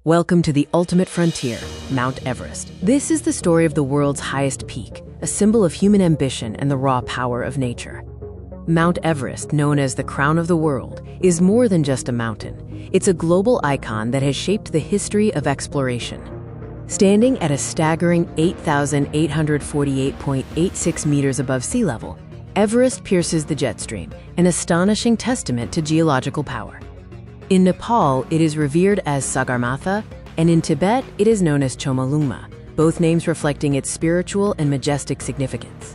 Welcome to the ultimate frontier, Mount Everest. This is the story of the world's highest peak, a symbol of human ambition and the raw power of nature. Mount Everest, known as the crown of the world, is more than just a mountain. It's a global icon that has shaped the history of exploration. Standing at a staggering 8,848.86 meters above sea level, Everest pierces the jet stream, an astonishing testament to geological power. In Nepal, it is revered as Sagarmatha, and in Tibet, it is known as Chomolungma, both names reflecting its spiritual and majestic significance.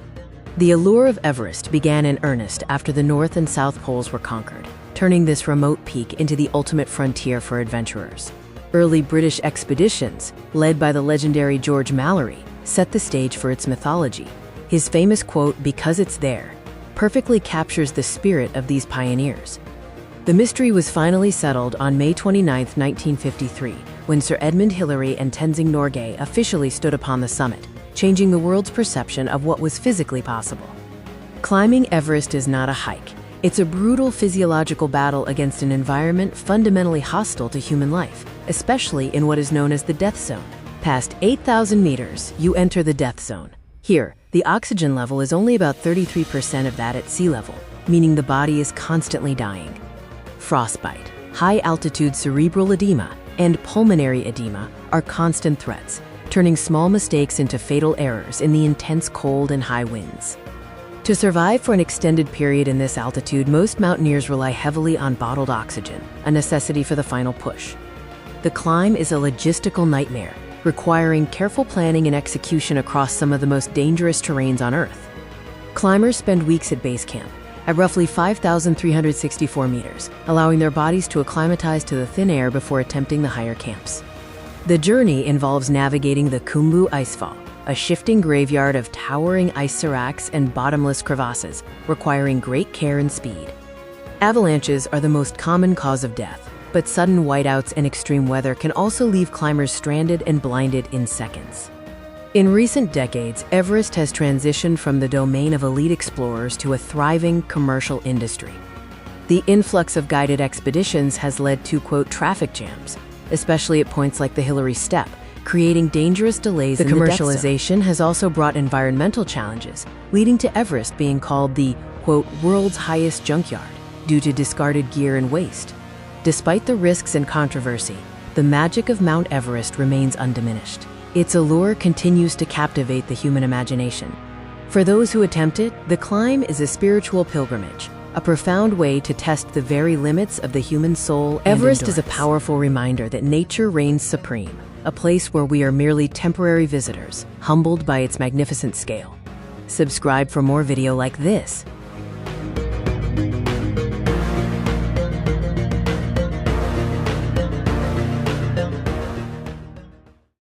The allure of Everest began in earnest after the North and South Poles were conquered, turning this remote peak into the ultimate frontier for adventurers. Early British expeditions, led by the legendary George Mallory, set the stage for its mythology. His famous quote, "Because it's there," perfectly captures the spirit of these pioneers. The mystery was finally settled on May 29, 1953, when Sir Edmund and Tenzing Norgay officially stood upon the summit, changing the world's perception of what was physically possible. Climbing Everest is not a hike. It's a brutal physiological battle against an environment fundamentally hostile to human life, especially in what is known as the death zone. Past 8,000 meters, you enter the death zone. Here, the oxygen level is only about 33% of that at sea level, meaning the body is constantly dying. Frostbite, high-altitude cerebral edema, and pulmonary edema are constant threats, turning small mistakes into fatal errors in the intense cold and high winds. To survive for an extended period in this altitude, most mountaineers rely heavily on bottled oxygen, a necessity for the final push. The climb is a logistical nightmare, requiring careful planning and execution across some of the most dangerous terrains on Earth. Climbers spend weeks at base camp, at roughly 5,364 meters, allowing their bodies to acclimatize to the thin air before attempting the higher camps. The journey involves navigating the Khumbu Icefall, a shifting graveyard of towering ice seracs and bottomless crevasses, requiring great care and speed. Avalanches are the most common cause of death, but sudden whiteouts and extreme weather can also leave climbers stranded and blinded in seconds. In recent decades, Everest has transitioned from the domain of elite explorers to a thriving commercial industry. The influx of guided expeditions has led to, quote, traffic jams, especially at points like the Hillary Step, creating dangerous delays in the death zone. The commercialization has also brought environmental challenges, leading to Everest being called the, quote, world's highest junkyard, due to discarded gear and waste. Despite the risks and controversy, the magic of Mount Everest remains undiminished. Its allure continues to captivate the human imagination. For those who attempt it, the climb is a spiritual pilgrimage, a profound way to test the very limits of the human soul and Everest endurance. Is a powerful reminder that nature reigns supreme, a place where we are merely temporary visitors, humbled by its magnificent scale. Subscribe for more video like this.